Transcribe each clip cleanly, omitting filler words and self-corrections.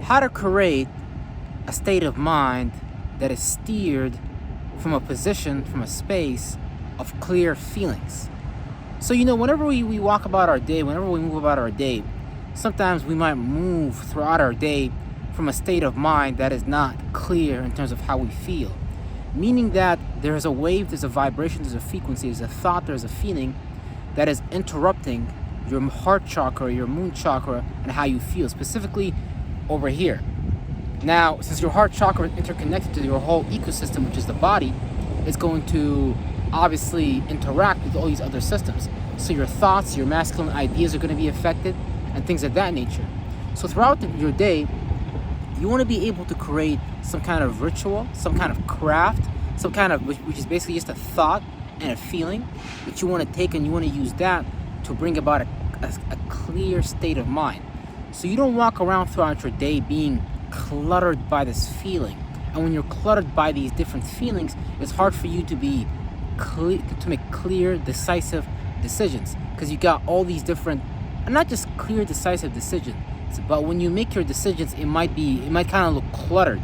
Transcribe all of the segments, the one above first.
how to create a state of mind that is steered from a position, from a space of clear feelings. So, whenever we walk about our day, whenever we move about our day, sometimes we might move throughout our day from a state of mind that is not clear in terms of how we feel. Meaning that there's a wave, there's a vibration, there's a frequency, there's a thought, there's a feeling that is interrupting your heart chakra, your moon chakra, and how you feel, specifically over here. Now, since your heart chakra is interconnected to your whole ecosystem, which is the body, it's going to obviously interact with all these other systems. So your thoughts, your masculine ideas are going to be affected, and things of that nature. So throughout your day, you want to be able to create some kind of ritual, some kind of craft, some kind of, which is basically just a thought and a feeling that you want to take, and you want to use that to bring about a clear state of mind. So you don't walk around throughout your day being cluttered by this feeling. And when you're cluttered by these different feelings, it's hard for you to be to make clear, decisive decisions, because you got all these different, and not just clear, decisive decisions, but when you make your decisions, it might kind of look cluttered.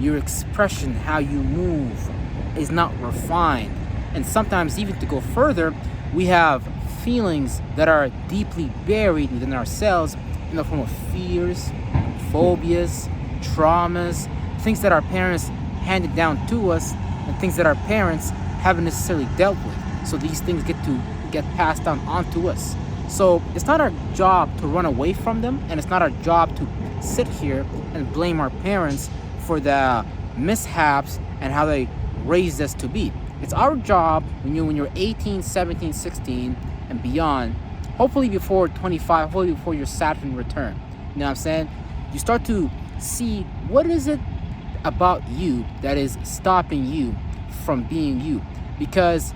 Your expression, how you move, is not refined. And sometimes, even to go further, we have feelings that are deeply buried within ourselves in the form of fears, phobias, traumas, things that our parents handed down to us, and things that our parents haven't necessarily dealt with. So these things get passed down onto us. So it's not our job to run away from them, and it's not our job to sit here and blame our parents for the mishaps and how they raised us to be. It's our job when you're 18, 17, 16, and beyond, hopefully before 25, hopefully before your Saturn return. You know what I'm saying? You start to see what is it about you that is stopping you from being you. Because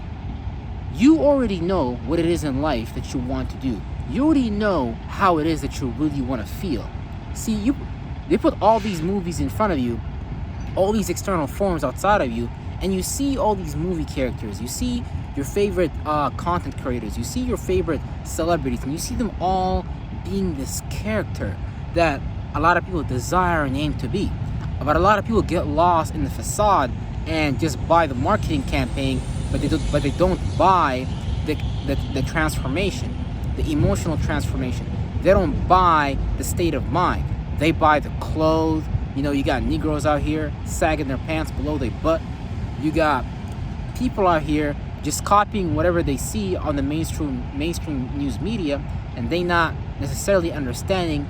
you already know what it is in life that you want to do. You already know how it is that you really want to feel. See, they put all these movies in front of you, all these external forms outside of you, and you see all these movie characters. You see your favorite content creators. You see your favorite celebrities, and you see them all being this character that a lot of people desire and aim to be. But a lot of people get lost in the facade and just buy the marketing campaign, but they don't buy the transformation, the emotional transformation. They don't buy the state of mind. They buy the clothes. You got Negroes out here sagging their pants below their butt. You got people out here just copying whatever they see on the mainstream news media, and they not necessarily understanding,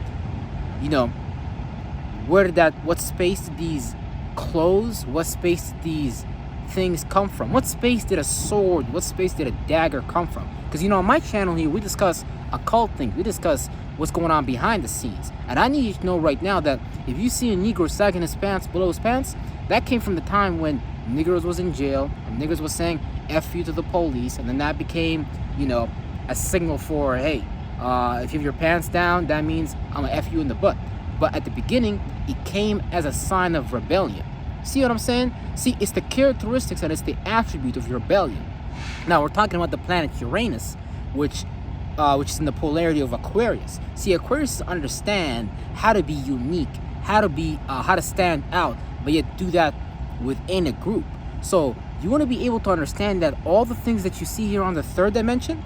what space did these clothes, what space did these things come from? What space did a sword, what space did a dagger come from? Because on my channel here, we discuss occult things, we discuss what's going on behind the scenes. And I need you to know right now that if you see a Negro sagging his pants below his pants, that came from the time when Negroes was in jail, and Negroes was saying F you to the police, and then that became, a signal for, hey, if you have your pants down, that means I'm gonna F you in the butt. But at the beginning, it came as a sign of rebellion. See what I'm saying? See, it's the characteristics and it's the attribute of rebellion. Now, we're talking about the planet Uranus, which is in the polarity of Aquarius. See, Aquarius understand how to be unique, how to stand out, but yet do that within a group. So you want to be able to understand that all the things that you see here on the third dimension,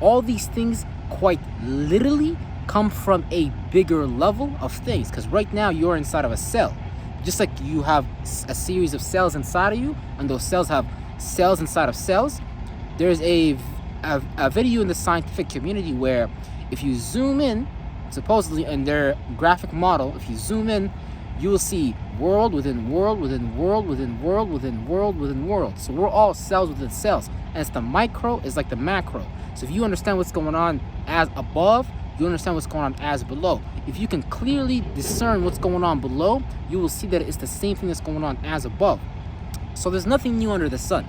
all these things quite literally come from a bigger level of things. Because right now you're inside of a cell. Just like you have a series of cells inside of you, and those cells have cells inside of cells. There's a video in the scientific community where if you zoom in, supposedly in their graphic model, if you zoom in, you will see world within world within world within world within world within world. So we're all cells within cells, and it's the micro is like the macro. So if you understand what's going on as above, you understand what's going on as below. If you can clearly discern what's going on below, you will see that it's the same thing that's going on as above. So there's nothing new under the sun.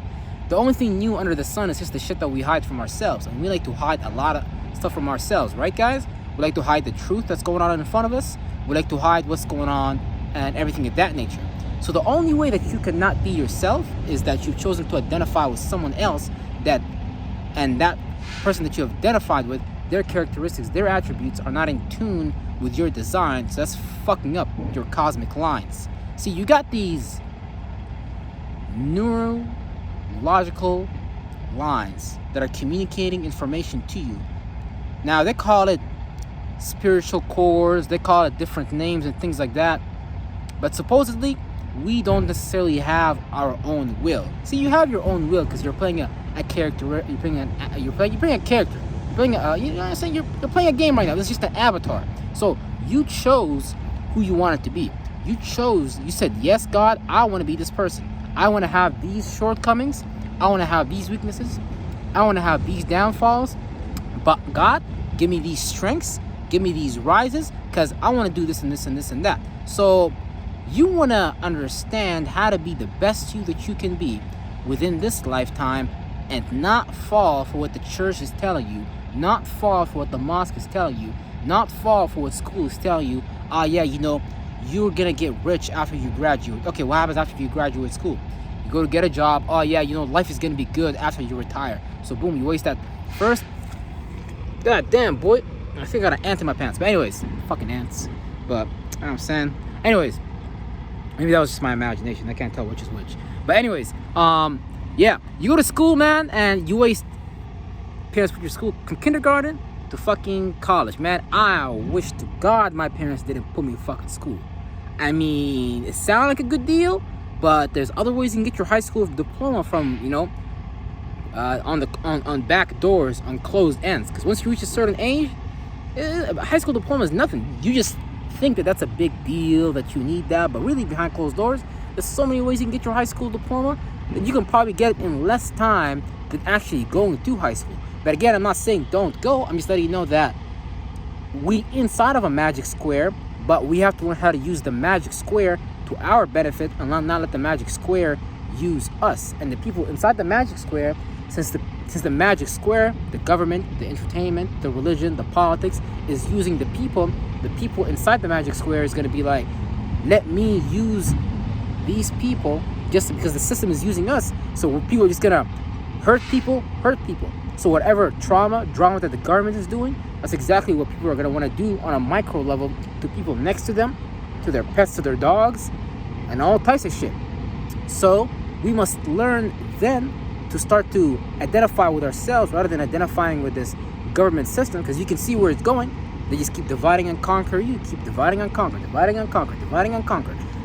The only thing new under the sun is just the shit that we hide from ourselves. And we like to hide a lot of stuff from ourselves, right guys? We like to hide the truth that's going on in front of us. We like to hide what's going on and everything of that nature. So the only way that you cannot be yourself is that you've chosen to identify with someone else, and that person that you have identified with their characteristics, their attributes are not in tune with your design, so that's fucking up your cosmic lines. See, you got these neurological lines that are communicating information to you. Now, they call it spiritual cores, they call it different names and things like that, but supposedly we don't necessarily have our own will. See, you have your own will because you're playing a character. You're playing a character. You're playing you know what I'm saying? You're playing a game right now. This is just an avatar. So you chose who you wanted to be. You said, yes, God, I want to be this person. I want to have these shortcomings. I want to have these weaknesses. I want to have these downfalls. But God, give me these strengths. Give me these rises, because I want to do this and this and this and that. So you want to understand how to be the best you that you can be within this lifetime, and not fall for what the church is telling you, not fall for what the mosque is telling you, not fall for what school is telling you. Yeah, you know, you're going to get rich after you graduate. Okay, what happens after you graduate school? You go to get a job. Oh, yeah, you know, life is going to be good after you retire. So, boom, you waste that first. God damn, boy. I think I got an ant in my pants. But anyways, fucking ants. But, you know what I'm saying? Anyways, maybe that was just my imagination. I can't tell which is which. But anyways, yeah. You go to school, man, and you waste, parents put your school from kindergarten to fucking college. Man, I wish to God my parents didn't put me in fucking school. I mean, it sounds like a good deal, but there's other ways you can get your high school diploma from, you know, on back doors, on closed ends. Because once you reach a certain age, high school diploma is nothing. You just think that that's a big deal, that you need that, but really behind closed doors, there's so many ways you can get your high school diploma that you can probably get it in less time than actually going to high school. But again, I'm not saying don't go. I'm just letting you know that we inside of a magic square, but we have to learn how to use the magic square to our benefit and not let the magic square use us. And the people inside the magic square, since the magic square, the government, the entertainment, the religion, the politics is using the people inside the magic square is going to be like, let me use these people just because the system is using us. So people are just going to hurt people. So whatever drama that the government is doing, that's exactly what people are going to want to do on a micro level to people next to them, to their pets, to their dogs, and all types of shit. So we must learn then to start to identify with ourselves rather than identifying with this government system, because you can see where it's going. They just keep dividing and conquer you, keep dividing and conquer.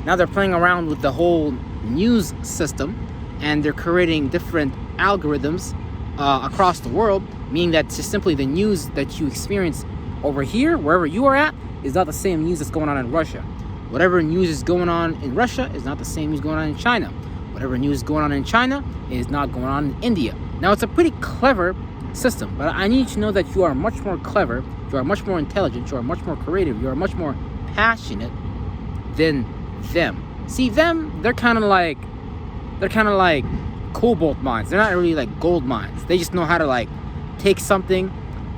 Now they're playing around with the whole news system, and they're creating different algorithms across the world, meaning that just simply the news that you experience over here, wherever you are at, is not the same news that's going on in Russia. Whatever news is going on in Russia is not the same news going on in China. Whatever news is going on in China is not going on in India. Now, it's a pretty clever system, but I need you to know that you are much more clever, you are much more intelligent, you are much more creative, you are much more passionate than them. See, they're kind of like cobalt mines. They're not really like gold mines. They just know how to like take something,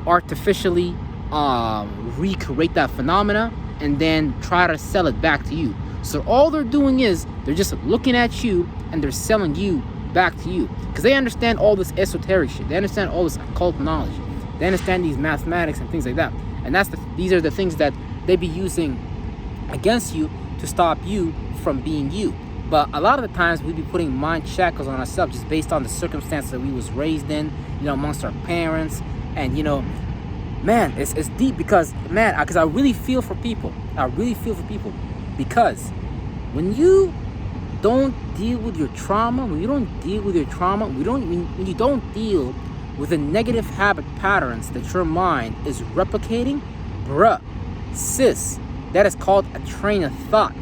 artificially recreate that phenomena, and then try to sell it back to you. So all they're doing is they're just looking at you and they're selling you back to you, because they understand all this esoteric shit. They understand all this occult knowledge. They understand these mathematics and things like that. And these are the things that they be using against you to stop you from being you. But a lot of the times we be putting mind shackles on ourselves just based on the circumstances that we was raised in, you know, amongst our parents. And you know, man, it's deep, because I really feel for people. Because when you don't deal with your trauma, when you don't deal with the negative habit patterns that your mind is replicating, sis, that is called a train of thought.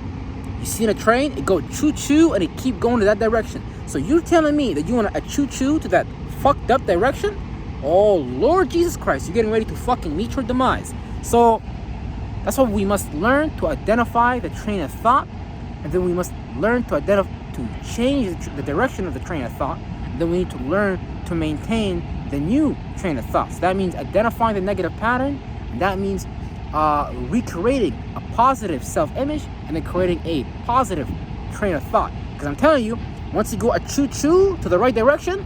You see in a train, it go choo-choo and it keep going to that direction. So you're telling me that you want a choo-choo to that fucked up direction? Oh, Lord Jesus Christ, you're getting ready to fucking meet your demise. So that's why we must learn to identify the train of thought, and then we must learn to change the direction of the train of thought. And then we need to learn to maintain the new train of thought. So that means identifying the negative pattern, and that means recreating a positive self-image, and then creating a positive train of thought. Because I'm telling you, once you go a choo-choo to the right direction,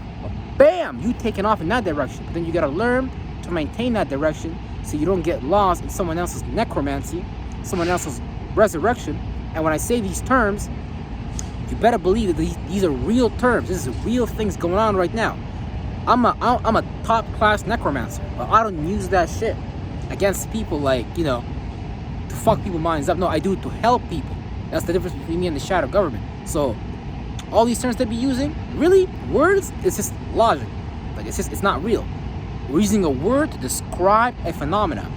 bam, you taking off in that direction. But then you gotta learn to maintain that direction so you don't get lost in someone else's necromancy, someone else's resurrection. And when I say these terms, you better believe that these are real terms. This is real things going on right now. I'm a top class necromancer, but I don't use that shit against people like, to fuck people's minds up. No, I do it to help people. That's the difference between me and the shadow government. So all these terms they be using, really, words, it's just logic. Like, it's not real. We're using a word to describe a phenomenon.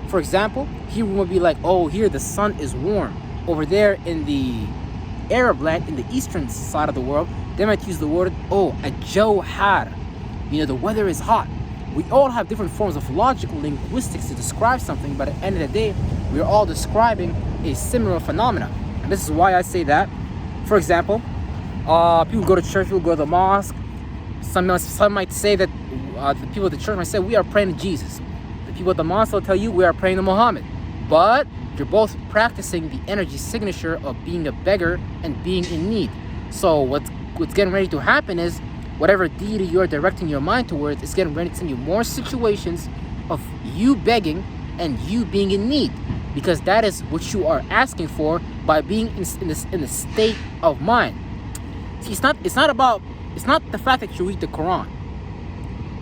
For example, here we would be like, oh, here the sun is warm. Over there in the Arab land, in the eastern side of the world, they might use the word, oh, a jawhar. The weather is hot. We all have different forms of logical linguistics to describe something, but at the end of the day, we're all describing a similar phenomenon. And this is why I say that. For example, people go to church, people go to the mosque. Some might say that the people at the church might say, we are praying to Jesus. The people at the mosque will tell you, we are praying to Muhammad. But you're both practicing the energy signature of being a beggar and being in need. So what's getting ready to happen is, whatever deity you're directing your mind towards is getting ready to send you more situations of you begging and you being in need, because that is what you are asking for by being in the state of mind. See, it's not the fact that you read the Quran.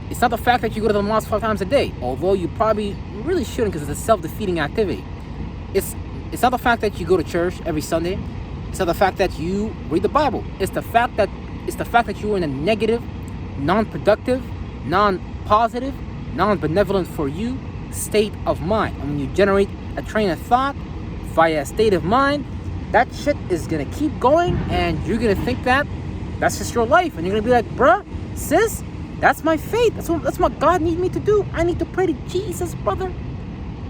It's not the fact that you go to the mosque 5 times a day, although you probably really shouldn't, because it's a self-defeating activity. It's not the fact that you go to church every Sunday. It's not the fact that you read the Bible. It's the fact that you're in a negative, non-productive, non-positive, non-benevolent for you state of mind. And when you generate a train of thought via a state of mind, that shit is gonna keep going, and you're gonna think that that's just your life, and you're gonna be like, bruh, sis, that's my fate. That's what God needs me to do. I need to pray to Jesus, brother.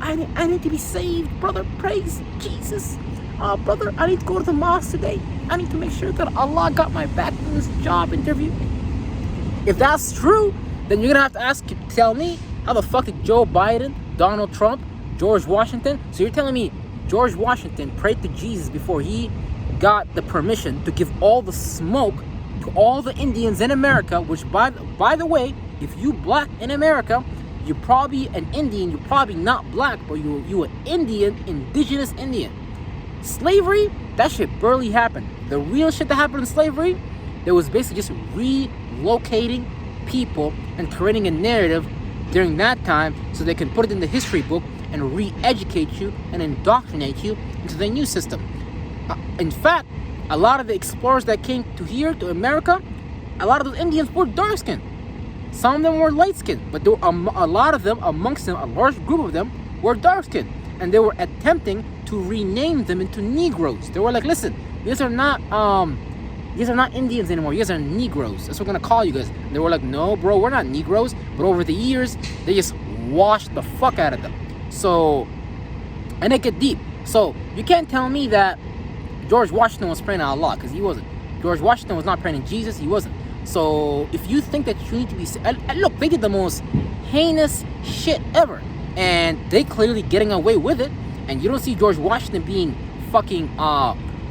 I need to be saved, brother. Praise Jesus. Brother, I need to go to the mosque today. I need to make sure that Allah got my back in this job interview. If that's true, then you're gonna have to tell me, how the fuck did Joe Biden, Donald Trump, George Washington? So you're telling me George Washington prayed to Jesus before he got the permission to give all the smoke to all the Indians in America, which by the way, if you black in America, you're probably an Indian. You're probably not black, but you an Indian, indigenous Indian. Slavery, that shit barely happened. The real shit that happened in slavery, there was basically just relocating people and creating a narrative during that time so they can put it in the history book and re-educate you and indoctrinate you into the new system. In fact, a lot of the explorers that came to America, a lot of those Indians were dark-skinned. Some of them were light-skinned, but there were a lot of them, amongst them, a large group of them, were dark-skinned. And they were attempting to rename them into Negroes. They were like, listen, these are not Indians anymore. You guys are Negroes. That's what we're gonna call you guys. And they were like, no, bro, we're not Negroes. But over the years, they just washed the fuck out of them. So, and it get deep. So you can't tell me that George Washington was praying to Allah, because he wasn't. George Washington was not praying to Jesus. He wasn't. So if you think that you need to be, and look, they did the most heinous shit ever, and they clearly getting away with it. And you don't see George Washington being fucking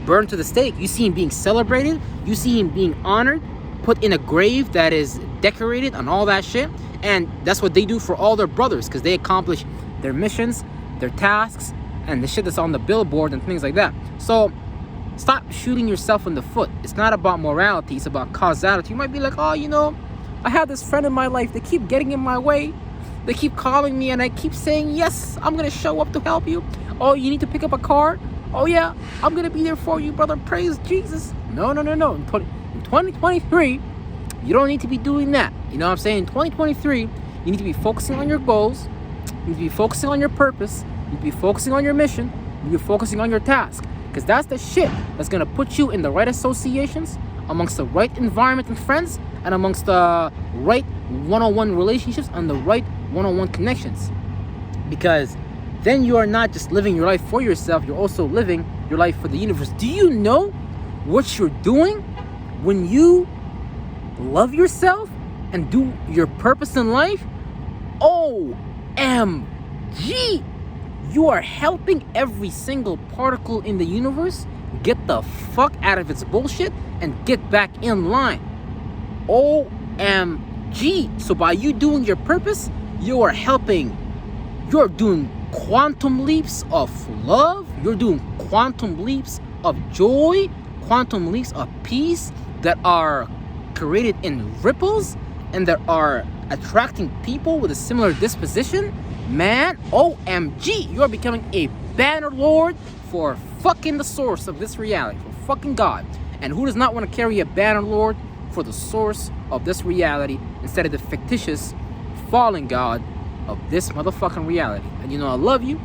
burned to the stake. You see him being celebrated. You see him being honored, put in a grave that is decorated and all that shit. And that's what they do for all their brothers, because they accomplish their missions, their tasks, and the shit that's on the billboard and things like that. So stop shooting yourself in the foot. It's not about morality, it's about causality. You might be like, oh, I have this friend in my life. They keep getting in my way. They keep calling me and I keep saying, yes, I'm going to show up to help you. Oh, you need to pick up a car? Oh, yeah, I'm going to be there for you, brother. Praise Jesus. No. In 2023, you don't need to be doing that. You know what I'm saying? In 2023, you need to be focusing on your goals. You need to be focusing on your purpose. You need to be focusing on your mission. You need to be focusing on your task. Because that's the shit that's going to put you in the right associations, amongst the right environment and friends, and amongst the right one-on-one relationships and the right one-on-one connections. Because then you are not just living your life for yourself, you're also living your life for the universe. Do you know what you're doing when you love yourself and do your purpose in life? OMG! You are helping every single particle in the universe get the fuck out of its bullshit and get back in line. OMG! So by you doing your purpose, You are helping. You're doing quantum leaps of love. You're doing quantum leaps of joy, quantum leaps of peace that are created in ripples and that are attracting people with a similar disposition. Man, OMG, you're becoming a banner lord for fucking the source of this reality, for fucking God. And who does not want to carry a banner lord for the source of this reality instead of the fictitious fallen God of this motherfucking reality? And you know I love you,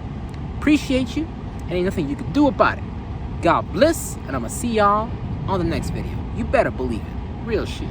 appreciate you, and ain't nothing you can do about it. God bless, and I'ma see y'all on the next video. You better believe it. Real shit.